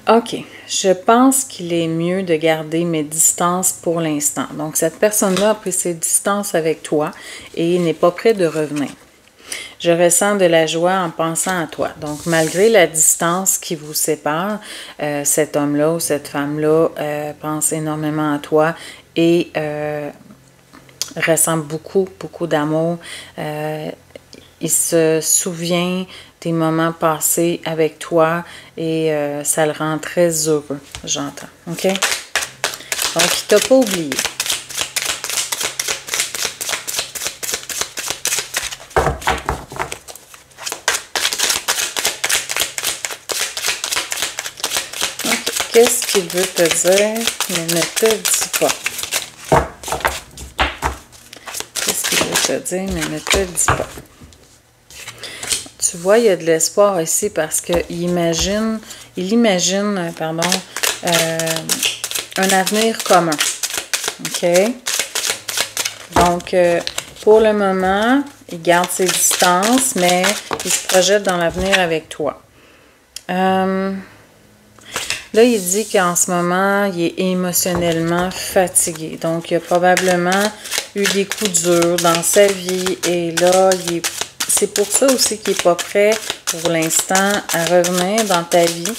OK. Je pense qu'il est mieux de garder mes distances pour l'instant. Donc, cette personne-là a pris ses distances avec toi et n'est pas prêt de revenir. Je ressens de la joie en pensant à toi. Donc, malgré la distance qui vous sépare, cet homme-là ou cette femme-là pense énormément à toi et ressent beaucoup, beaucoup d'amour. Il se souvient des moments passés avec toi et ça le rend très heureux, j'entends. OK? Donc, il t'a pas oublié. OK. Qu'est-ce qu'il veut te dire, mais ne te dit pas? Qu'est-ce qu'il veut te dire, mais ne te dit pas? Tu vois, il y a de l'espoir ici parce qu'il imagine, un avenir commun. OK? Donc, pour le moment, il garde ses distances, mais il se projette dans l'avenir avec toi. Là, il dit qu'en ce moment, il est émotionnellement fatigué. Donc, il a probablement eu des coups durs dans sa vie et là, c'est pour ça aussi qu'il n'est pas prêt pour l'instant à revenir dans ta vie.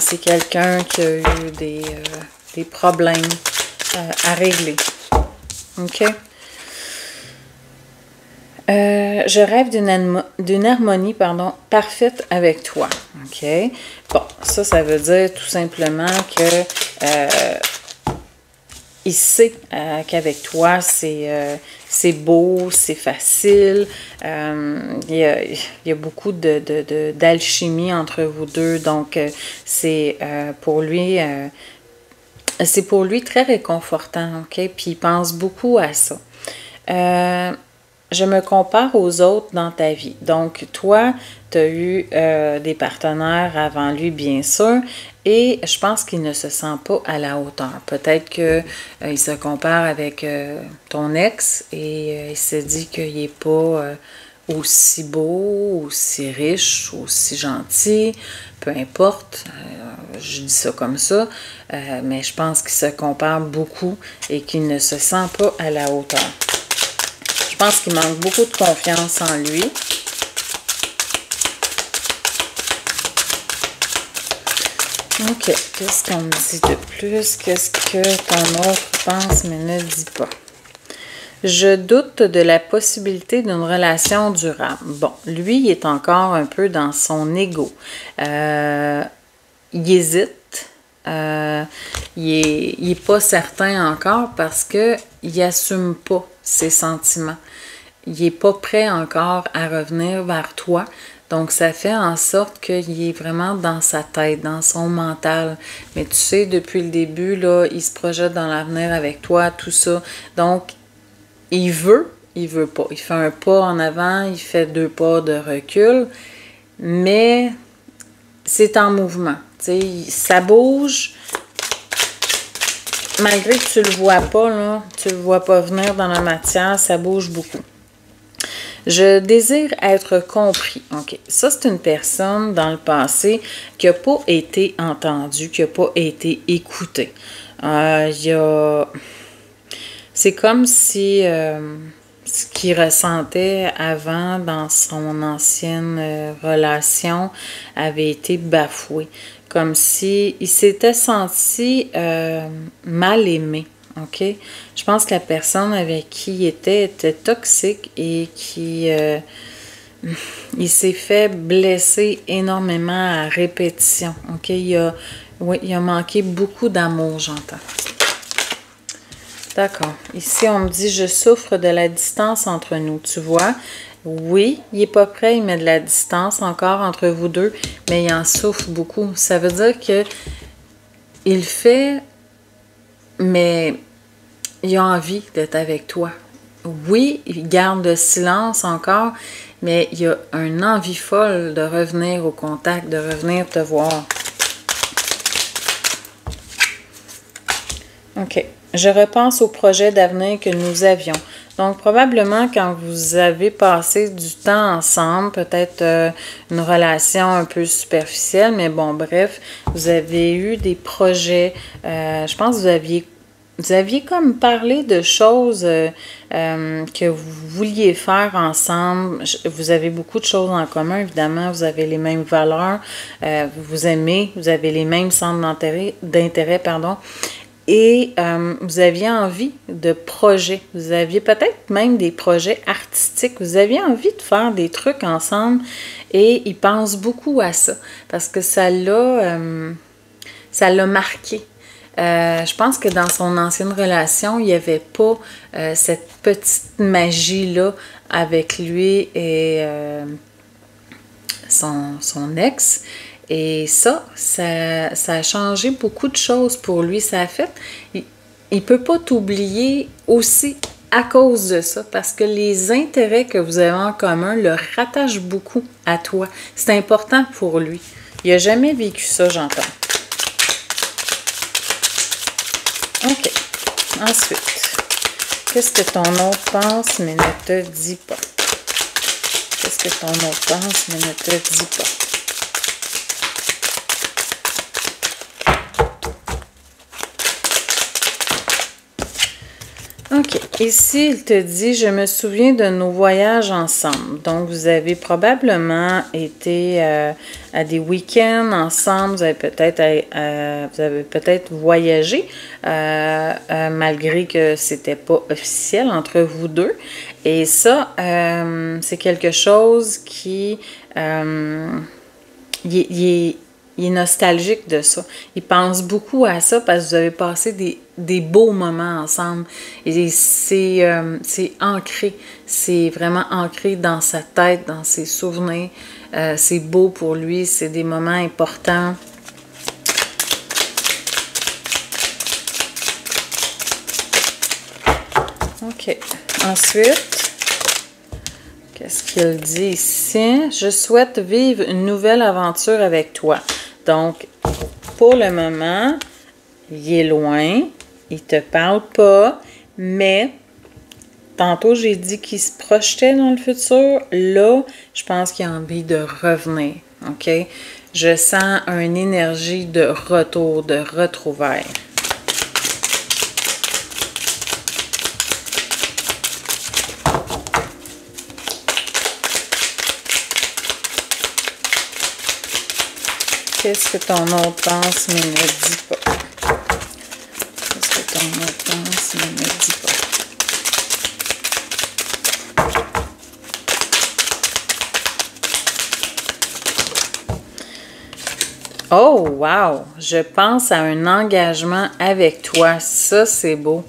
C'est quelqu'un qui a eu des problèmes à régler. OK? Je rêve d'une harmonie, parfaite avec toi. OK? Bon, ça veut dire tout simplement que il sait qu'avec toi, c'est beau, c'est facile. Il y a beaucoup d'alchimie entre vous deux. Donc, c'est pour lui très réconfortant. OK? Puis, il pense beaucoup à ça. Je me compare aux autres dans ta vie. Donc, toi, tu as eu des partenaires avant lui, bien sûr, et je pense qu'il ne se sent pas à la hauteur. Peut-être qu'il se compare avec ton ex et il se dit qu'il n'est pas aussi beau, aussi riche, aussi gentil, peu importe. Je dis ça comme ça, mais je pense qu'il se compare beaucoup et qu'il ne se sent pas à la hauteur. Je pense qu'il manque beaucoup de confiance en lui. OK. Qu'est-ce qu'on me dit de plus? Qu'est-ce que ton autre pense mais ne dit pas? Je doute de la possibilité d'une relation durable. Bon, lui, il est encore un peu dans son ego. Il hésite. Il est pas certain encore parce qu'il n'assume pas ses sentiments. Il n'est pas prêt encore à revenir vers toi. Donc, ça fait en sorte qu'il est vraiment dans sa tête, dans son mental. Mais tu sais, depuis le début, là, il se projette dans l'avenir avec toi, tout ça. Donc, il veut pas. Il fait un pas en avant, il fait 2 pas de recul. Mais c'est en mouvement. Tu sais, ça bouge. Malgré que tu le vois pas, là, tu le vois pas venir dans la matière, ça bouge beaucoup. Je désire être compris. OK. Ça, c'est une personne dans le passé qui n'a pas été entendue, qui n'a pas été écoutée. C'est comme si ce qu'il ressentait avant dans son ancienne relation avait été bafoué. Comme si il s'était senti mal aimé. OK? Je pense que la personne avec qui il était toxique et il s'est fait blesser énormément à répétition. OK? Il a manqué beaucoup d'amour, j'entends. D'accord. Ici, on me dit « Je souffre de la distance entre nous ». Tu vois? Oui, il n'est pas prêt, il met de la distance encore entre vous deux, mais il en souffre beaucoup. Ça veut dire que il fait... mais il a envie d'être avec toi. Oui, il garde le silence encore, mais il a une envie folle de revenir au contact, de revenir te voir. OK. Je repense au projet d'avenir que nous avions. Donc, probablement, quand vous avez passé du temps ensemble, peut-être une relation un peu superficielle, mais bon, bref, vous avez eu des projets. Je pense que vous aviez comme parlé de choses que vous vouliez faire ensemble. Vous avez beaucoup de choses en commun, évidemment. Vous avez les mêmes valeurs, vous vous aimez, vous avez les mêmes centres d'intérêt, pardon. Et vous aviez envie de projets. Vous aviez peut-être même des projets artistiques. Vous aviez envie de faire des trucs ensemble et il pense beaucoup à ça parce que ça l'a marqué. Je pense que dans son ancienne relation, il n'y avait pas cette petite magie-là avec lui et son ex. Et ça a changé beaucoup de choses pour lui. Ça a fait... Il ne peut pas t'oublier aussi à cause de ça, parce que les intérêts que vous avez en commun le rattachent beaucoup à toi. C'est important pour lui. Il n'a jamais vécu ça, j'entends. OK. Ensuite, qu'est-ce que ton autre pense mais ne te dit pas? Qu'est-ce que ton autre pense mais ne te dit pas? OK. Ici, il te dit, je me souviens de nos voyages ensemble. Donc, vous avez probablement été à des week-ends ensemble. Vous avez peut-être voyagé, malgré que c'était pas officiel entre vous deux. Et ça, c'est quelque chose qui... il est nostalgique de ça. Il pense beaucoup à ça parce que vous avez passé des beaux moments ensemble. Et c'est ancré. C'est vraiment ancré dans sa tête, dans ses souvenirs. C'est beau pour lui. C'est des moments importants. OK. Ensuite, qu'est-ce qu'il dit ici? Je souhaite vivre une nouvelle aventure avec toi. Donc, pour le moment, il est loin, il te parle pas, mais tantôt j'ai dit qu'il se projetait dans le futur. Là, je pense qu'il a envie de revenir, OK? Je sens une énergie de retour, de retrouvailles. Qu'est-ce que ton autre pense mais ne dit pas? Qu'est-ce que ton autre pense mais ne dit pas? Oh, wow! Je pense à un engagement avec toi. Ça, c'est beau.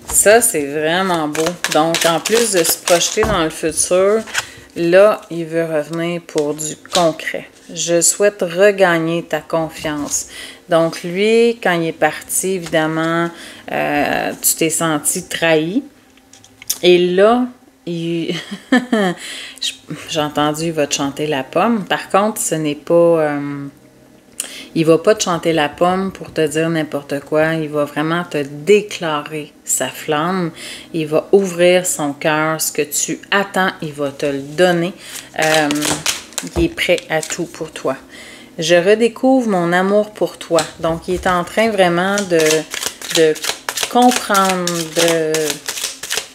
Ça, c'est vraiment beau. Donc, en plus de se projeter dans le futur, là, il veut revenir pour du concret. Je souhaite regagner ta confiance. Donc, lui, quand il est parti, évidemment, tu t'es senti trahi. Et là, j'ai entendu, il va te chanter la pomme. Par contre, ce n'est pas... il va pas te chanter la pomme pour te dire n'importe quoi. Il va vraiment te déclarer sa flamme. Il va ouvrir son cœur. Ce que tu attends, il va te le donner. Il est prêt à tout pour toi. Je redécouvre mon amour pour toi. Donc, il est en train vraiment de comprendre,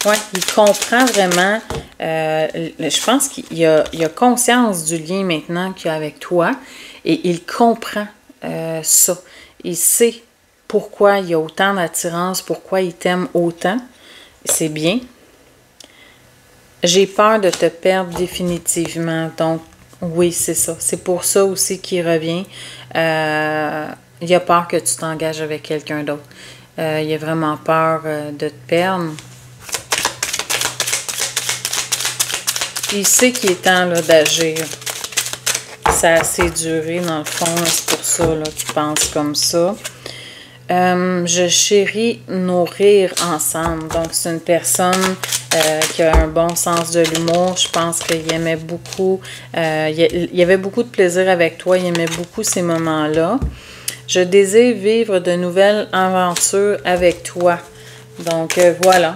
ouais, il comprend vraiment. Je pense qu'il a conscience du lien maintenant qu'il a avec toi et il comprend ça. Il sait pourquoi il y a autant d'attirance, pourquoi il t'aime autant. C'est bien. J'ai peur de te perdre définitivement. Donc, oui, c'est ça. C'est pour ça aussi qu'il revient. Il a peur que tu t'engages avec quelqu'un d'autre. Il a vraiment peur de te perdre. Il sait qu'il est temps d'agir. Ça a assez duré, dans le fond. C'est pour ça qu'il pense comme ça. Je chéris nos rires ensemble. Donc, c'est une personne qui a un bon sens de l'humour. Je pense qu'il aimait beaucoup. Il y avait beaucoup de plaisir avec toi. Il aimait beaucoup ces moments-là. Je désire vivre de nouvelles aventures avec toi. Donc, voilà.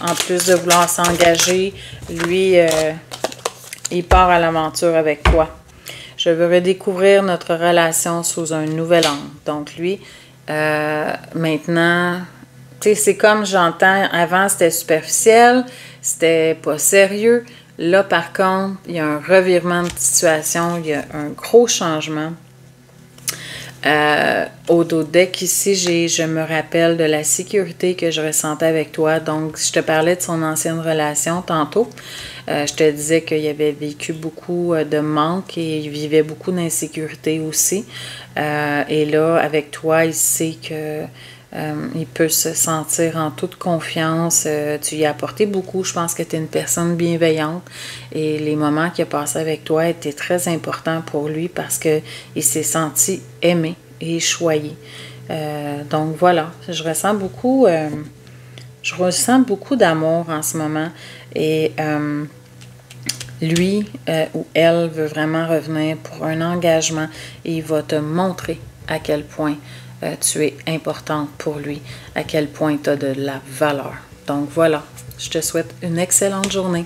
En plus de vouloir s'engager, lui, il part à l'aventure avec toi. Je veux redécouvrir notre relation sous un nouvel angle. Donc, lui, maintenant, tu sais, c'est comme j'entends, avant, c'était superficiel, c'était pas sérieux. Là, par contre, il y a un revirement de situation, il y a un gros changement. Au deck ici, je me rappelle de la sécurité que je ressentais avec toi. Donc, je te parlais de son ancienne relation tantôt. Je te disais qu'il avait vécu beaucoup de manque et il vivait beaucoup d'insécurité aussi. Et là, avec toi, il sait que il peut se sentir en toute confiance. Tu y as apporté beaucoup. Je pense que tu es une personne bienveillante. Et les moments qu'il a passés avec toi étaient très importants pour lui parce qu'il s'est senti aimé et choyé. Donc voilà, je ressens beaucoup d'amour en ce moment. Et lui ou elle veut vraiment revenir pour un engagement et il va te montrer à quel point tu es importante pour lui, à quel point tu as de la valeur. Donc voilà, je te souhaite une excellente journée.